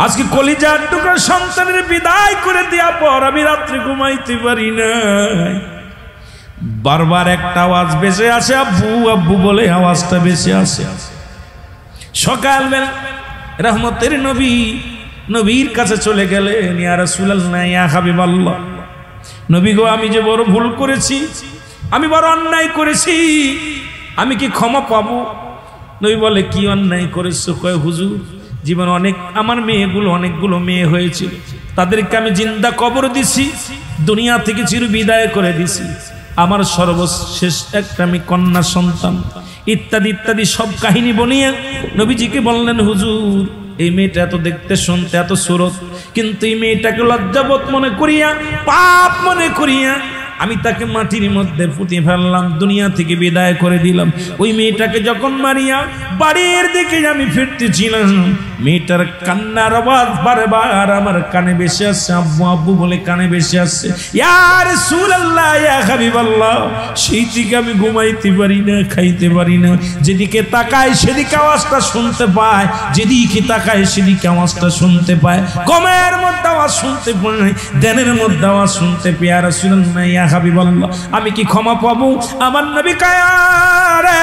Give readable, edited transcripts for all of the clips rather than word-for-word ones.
আজকে কলিজার টুকরা সন্তানের বিদায় করে দেওয়ার পর আমি রাত্রে ঘুমাইতে পারি না। বারবার একটা আওয়াজ ভেসে আসে, আব্বু আব্বু বলে আওয়াজটা ভেসে আসে। সকালবেলা রহমতের নবী নবীর কাছে চলে গেলেন, ইয়া রাসূলুল্লাহ ইয়া হাবিবাল্লাহ, নবী গো আমি যে বড় ভুল করেছি, আমি বড় অন্যায় করেছি, আমি কি ক্ষমা পাবো? নবী বলে কি অন্যায় করেছো? কয় হুজুর জীবন আমার মেয়েগুলো অনেকগুলো মেয়ে হয়েছিল, তাদেরকে আমি জিন্দা কবর দিছি, দুনিয়া থেকে চির বিদায় করে দিছি, আমার সর্বশেষ একটা আমি কন্যা সন্তান, ইত্যাদি ইত্যাদি সব কাহিনী বনিয়ে নবীজিকে বললেন হুজুর এই মেয়েটা এত দেখতে শুনতে এত সুরত, কিন্তু এই মেয়েটাকে লজ্জাবোধ মনে করিয়া পাপ মনে করিয়া আমি তাকে মাটির মধ্যে পুঁতে ফেললাম, দুনিয়া থেকে বিদায় করে দিলাম। ওই মেয়েটাকে যখন মারিয়া বাড়ির দিকে আমি ফিরতেছিলাম, মেয়েটার কান্নার আওয়াজ বারবার আমার কানে ভেসে আসছে, আব্বু আব্বু বলে কানে ভেসে আসছে। ইয়া রাসূলুল্লাহ ইয়া হাবিবাল্লাহ, সেই থেকে আমি ঘুমাইতে পারি না, খাইতে পারি না, যেদিকে তাকাই সেদিকে আওয়াজটা শুনতে পায়, যেদিকে তাকাই সেদিকে আওয়াজটা শুনতে পায়, গমের মধ্যে আওয়াজ শুনতে পায়, ধ্যানের মধ্যে আওয়াজ শুনতে পায়। ইয়া রাসূলুল্লাহ ইয়া হাবিবাল্লাহ, আমি কি ক্ষমা পাবো? আমার নবী কায়ারে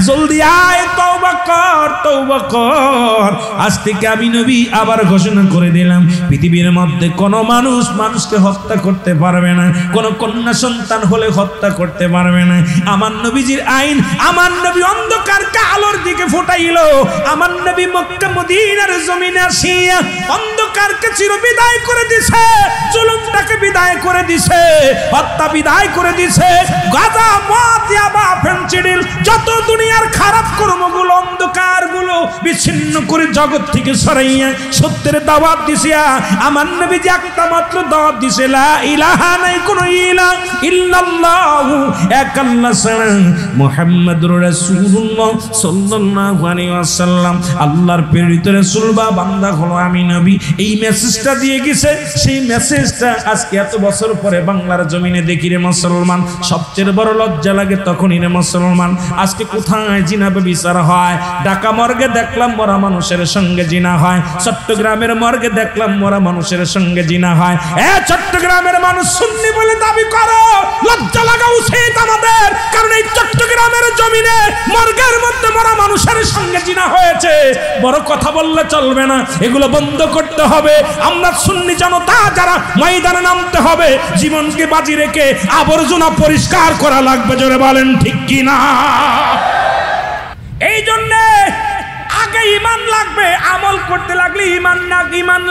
জলদি আয়, তওবা কর, তওবা কর। আজ থেকে আমি নবী আবার ঘোষণা করে দিলাম, পৃথিবীর মধ্যে কোনো মানুষ মানুষকে হত্যা করতে পারবে না, কোনো কন্যা সন্তান হলে হত্যা করতে পারবে না। আমার নবীজির আইন, আমার নবী অন্ধকারকে আলোর দিকে ফুটাইল, আমার নবী মক্কা মদিনার জমিনে আসিয়া অন্ধকারকে চির বিদায় করে দিছে, জুলুমটাকে বিদায় করে দিছে, হত্যা বিদায় করে দিছে, গাঁজা মদ ইয়াবা ফেনসিডিল যত দুনিয়ার খারাপ কর্মগুলো অন্ধকারগুলো বিচ্ছিন্ন করে জগৎ থেকে সরাইয়া সত্যের দাওয়াত দিছে। আমার নবী যে একটা মাত্র দাওয়াত দিছে, লা ইলাহা নাই কোনো ইলাহ ইল্লাল্লাহু, এক আল্লাহ ছাড়া মুহাম্মাদুর রাসূলুল্লাহ সাল্লাল্লাহু আলাইহি ওয়াসাল্লাম আল্লাহর প্রেরিত রাসূল বা বান্দা হলো আমি নবী। এই মেসেজটা দিয়ে গেছে, সেই মেসেজটা আজকে এত বছর পরে বাংলার জমিনে দেখি রে মুসলমান। সবচেয়ে বড় লজ্জা লাগে তখনই রে মুসলমান, আজকে কোথায় জিনা বিচার হয়? ঢাকা মর্গে দেখলাম মরা মানুষের সঙ্গে জিনা হয়, চট্টগ্রামের মর্গে দেখলাম মরা মানুষের সঙ্গে জিনা হয়। চট্টগ্রামের মানুষ সুন্নি বলে দাবি করো, লজ্জা লাগা উচিত আমাদের, কারণ এই চট্টগ্রামের জমিনে মর্গের মধ্যে মরা মানুষের সঙ্গে জিনা হয়েছে। বড় কথা বললে চলবে না, এগুলো বন্ধ করতে হবে। আমরা সুন্নি জনতা যারা ময়দানে নামতে হবে, জীবনকে বাজি রেখে আবর্জনা পরিষ্কার করা লাগবে, জোরে বলেন ঠিক কি না? এই জন্য আগে ঈমান লাগবে, আমল করতে লাগলে ঈমান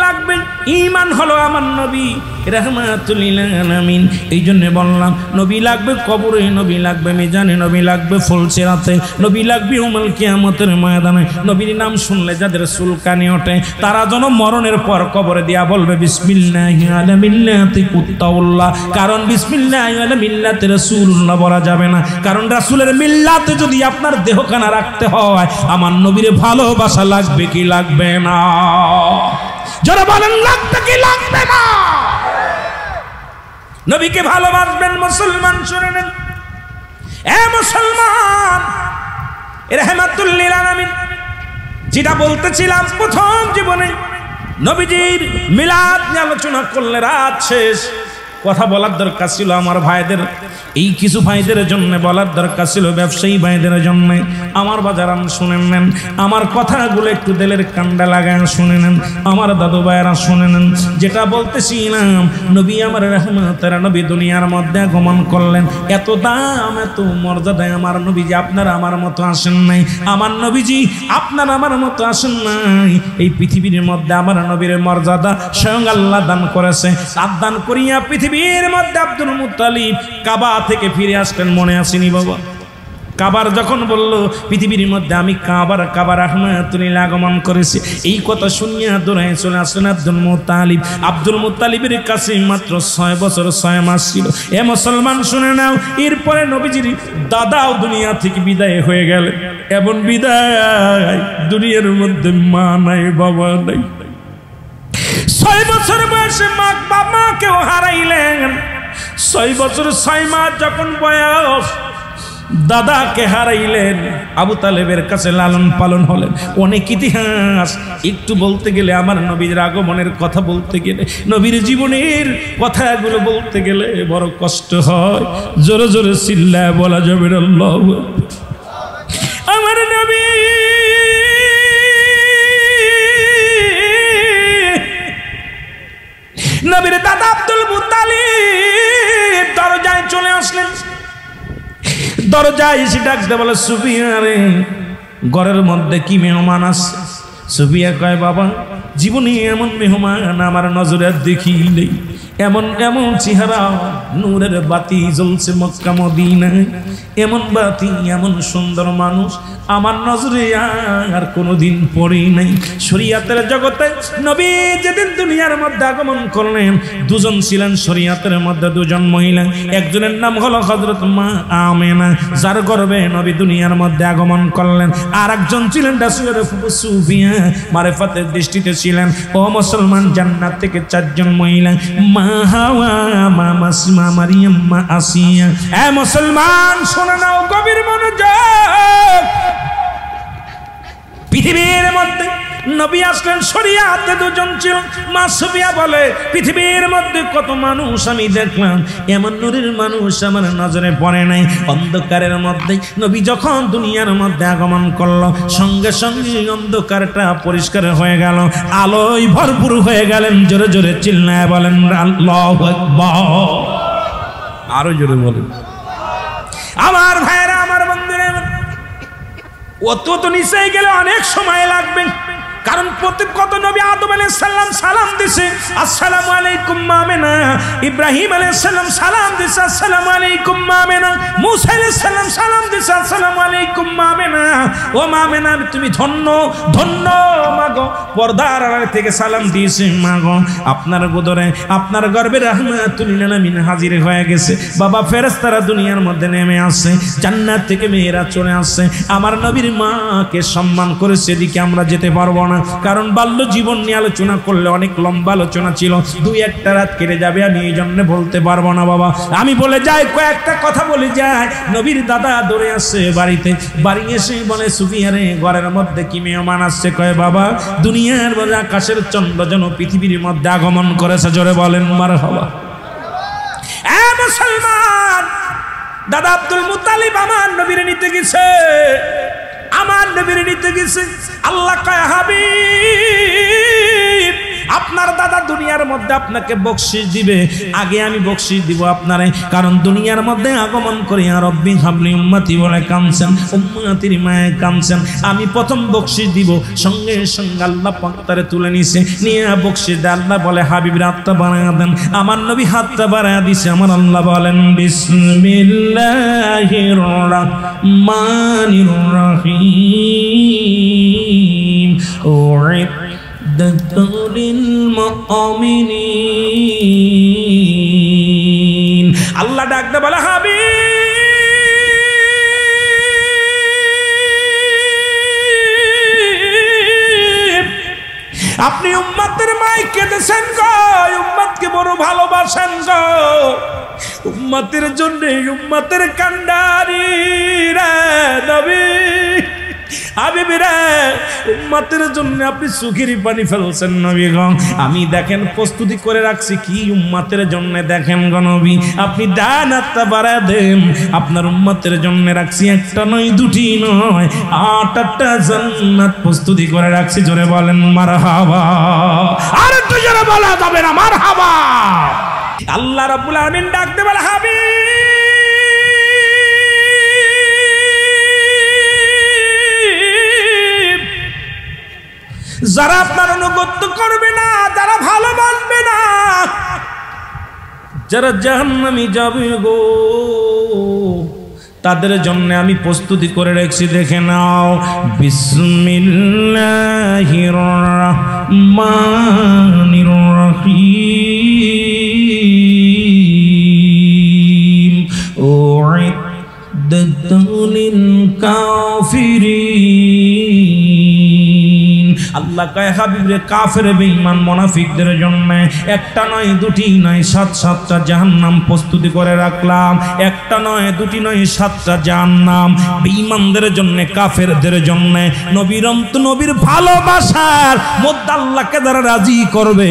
লাগবে। ঈমান হলো আমার নবী রাহমাতুল লিল আলামিন। এই জন্য বললাম নবী লাগবে কবরে, নবী লাগবে মিজানে, নবী লাগবে ফুলসিরাতে, নবী লাগবে ইয়াউমুল কিয়ামতের ময়দানে। নবীর নাম শুনলে যাদের চুলকানি ওঠে তারা যেন মরণের পর কবরে দিয়া বলবে বিসমিল্লাহি আলা মিল্লাতি কুত্তাউল্লাহ, কারণ বিসমিল্লাহি আলা মিল্লাতি রাসূলুল্লাহ বলা যাবে না, কারণ রাসূলের মিল্লাতে যদি আপনার দেহখানা রাখতে হয় আমার নবীর ভালোবাসা লাগবে কি লাগবে না? যারা বলেন লাগবে কি লাগবে না? নবীকে ভালোবাসবেন মুসলমান, শুনে নেন এ মুসলমান, রাহমাতুল লিল আলামিন। যেটা বলতেছিলাম প্রথম জীবনে নবীজির মিলাদ নিয়ে আলোচনা করলে রাত শেষ। কথা বলার দরকার ছিল আমার ভাইদের, এই কিছু ভাইদের জন্য বলার দরকার ছিল, ব্যবসায়ী ভাইদের জন্য। আমার বাজারাম শুনে নেন, আমার কথাগুলো একটু দিলের কান্ডা লাগায় শুনে নেন, আমার দাদু ভাইয়েরা শুনে নেন। যেটা বলতেছিলাম, নবী আমার রহমতের নবী দুনিয়ার মধ্যে আগমন করলেন, এত দাম এত মর্যাদায় আমার নবীজি আপনার আমার মতো আসেন নাই, আমার নবীজি আপনার আমার মতো আসেন নাই। এই পৃথিবীর মধ্যে আমার নবীর মর্যাদা স্বয়ং আল্লাহ দান করেছে। তার দান করিয়া পৃথিবীর মধ্যে আব্দুল মুত্তালিব কাবা থেকে ফিরে আসলেন, মনে আসেনি বাবা? কাবার যখন বলল পৃথিবীর মধ্যে আমি কাবার রাহমাতুল্লিল আগমন করেছি, এই কথা শুনিয়া দৌড়ায় চলে আসলেন আব্দুল মুত্তালিব। আব্দুল মুত্তালিবের কাছে মাত্র 6 বছর 6 মাস ছিল। এ মুসলমান শুনে নাও, এরপরে নবীজির দাদাও দুনিয়া থেকে বিদায় হয়ে গেল। এমন বিদায় দুনিয়ার মধ্যে মা নাই বাবা নাই। 6 বছর বয়সে বাবা কেউ হারাইলেন। 6 বছর 6 মাস যখন বয়স, দাদাকে হারাইলেন, আবু তালেবের কাছে লালন পালন হলেন। অনেক ইতিহাস একটু বলতে গেলে, আমার নবীর আগমনের কথা বলতে গেলে, নবীর জীবনের কথাগুলো বলতে গেলে বড় কষ্ট হয়। জোরে জোরে চিল্লায় বলা যাবে না আল্লাহু আকবার। আমার নবী নবীর দাদা আব্দুল মুত্তালিব দরজায় চলে আসলেন। দরজায় এসে ডাকতে বলে, সুফিয়া রে, ঘরের মধ্যে কি মেহমান আসছে? সুফিয়া কয়, বাবা জীবনে এমন মেহমান আমার নজরে দেখি নেই। এমন এমন চেহারা, নূরের বাতি জ্বলছে মক্কা মদিনায়, এমন বাতি, এমন সুন্দর মানুষ আমার নজরে আর কোনোদিন পড়ে নাই। শরীয়তের জগতে নবী যেদিন দুনিয়ার মধ্যে আগমন করলেন, দুজন ছিলেন শরীয়তের মধ্যে, দুজন মহিলা। একজনের নাম হলো হযরত মা আমেনা, যার গর্ভে নবী দুনিয়ার মধ্যে আগমন করলেন। আর একজন ছিলেন রাসূলের ফুফু সুফিয়া, মারিফাতের দৃষ্টিতে ছিলেন। ও মুসলমান, জান্নাত থেকে চারজন মহিলা, মা হাওয়া, মা মাসিমা, মারিয়াম, মা আসিয়া। এ মুসলমান শুনে নাও, গভীর মনোযোগ। পৃথিবীর মধ্যে নবী আসলেন, শরীয়তে দুজন ছিল। মা সুফিয়া বলে, পৃথিবীর মধ্যে কত মানুষ আমি দেখলাম, এমন নূরের মানুষ আমার নজরে পড়ে নাই। অন্ধকারের মধ্যে নবী যখন দুনিয়ার মধ্যে আগমন করলো, সঙ্গে সঙ্গে অন্ধকারটা পরিষ্কার হয়ে গেল, আলোয় ভরপুর হয়ে গেলেন। জোরে জোরে চিল্লায় বলেন আল্লাহু আকবার। আরো জোরে বলেন। আমার ভাইরা, আমার বন্ধুরা, অত তো নিচে গেলে অনেক সময় লাগবে, কারণ কত নবী আদম আলাইহিস সালাম সালাম দিছে, আসসালামু আলাইকুম মা আমেনা। ইব্রাহিম আলাইহিস সালাম সালাম দিছে, আসসালামু আলাইকুম মা আমেনা। মূসা আলাইহিস সালাম সালাম দিছে, আসসালামু আলাইকুম মা আমেনা। ও মা আমেনা, তুমি ধন্য ধন্য মাগো, পর্দার আড়াল থেকে সালাম দিয়েছে মাগো। আপনার গোদরে, আপনার গর্ভে রাহমাতুল লিল আলামিন হাজির হয়ে গেছে। বাবা ফেরেশতারা দুনিয়ার মধ্যে নেমে আসছে, জান্নাত থেকে মেয়েরা চলে আসছে। আমার নবীর মাকে সম্মান করে সেদিকে আমরা যেতে পারবো না, কারণ বাল্য জীবন নিয়ে আলোচনা করলে অনেক লম্বা আলোচনা ছিল, দুই একটা রাত কেটে যাবে, আমি এই জন্য বলতে পারবো না বাবা। আমি বলে যাই, কয়েকটা কথা বলে যাই। নবীর দাদা দৌড়ে আসছে বাড়িতে, বাড়ি এসে বলে, সুফিয়া রে, ঘরের মধ্যে কি মেহমান আসছে? কয়, বাবা দুনিয়ার বলে আকাশের চন্দ্র যেন পৃথিবীর মধ্যে আগমন করেছে। জোরে বলেন মারহাবা। এ মুসলমান, দাদা আব্দুল মুত্তালিব আমার নবীর নিতে গেছে, আমার নবীর নিতে গেছে। আল্লাহ কয়, হাবিব, আপনার দাদা দুনিয়ার মধ্যে আপনাকে বকশিশ দিবে, আগে আমি বকশিশ দিব আপনারে, কারণ দুনিয়ার মধ্যে আগমন করে আর রব্বি হাবলি উম্মতি বলে কামছেন, উম্মতির মায়ে কামছেন, আমি প্রথম বকশিশ দিব। সঙ্গে সঙ্গে আল্লাহ পাক তারে তুলে নিছে, নিয়ে বকশিশ দেয়। আল্লাহ বলে, হাবিব হাতটা বাড়ায়া দেন। আমার নবী হাতটা বাড়ায়া দিছে। আমার আল্লাহ বলেন, বিসমিল্লাহির রাহমানির রাহিম, আল্লাহ ডাকতে বলে, হাবিব, আপনি উম্মতের মাই কেঁদেছেন গো, উম্মতকে বড় ভালোবাসেন গো, উম্মতের জন্য উম্মতের কান্ডারি রে নবী। হাবিবেরা, উম্মতের জন্য আপনি চোখের পানি ফেলছেন নবী গো। আমি দেখেন প্রস্তুতি করে রাখছি কি উম্মতের জন্য, দেখেন গো নবী, আপনি ডান হাতটা বাড়ায় দেন। আপনার উম্মতের জন্য রাখছি একটা নয়, দুটি নয়, 8টা জান্নাত প্রস্তুতি করে রাখছি। জোরে বলেন মারহাবা। আর একটু জোরে বলা যাবে না মারহাবা। আল্লাহ রাব্বুল আলামিন ডাকতে বলে, হাবিব, যারা আপনার অনুগত্য করবে না, যারা ভালোবাসবে না, যারা জাহান্নামে যাবে গো, তাদের জন্য আমি প্রস্তুতি করে রাখছি। দেখে নাও, বিসমিল্লাহির রাহমানির রাহিম, উইদ্দাতুল লিল কাফিরিন। আল্লাহ কয় হাবিবরে কাফের বেঈমান মুনাফিকদের জন্য একটা নয় দুটি নয় 7-7টা জাহান্নাম প্রস্তুতি করে রাখলাম। একটা নয় দুটি নয় 7টা জাহান্নাম বেঈমানদের জন্য, কাফেরদের জন্য। নবীর ভালোবাসার মধ্যে আল্লাহকে যারা রাজি করবে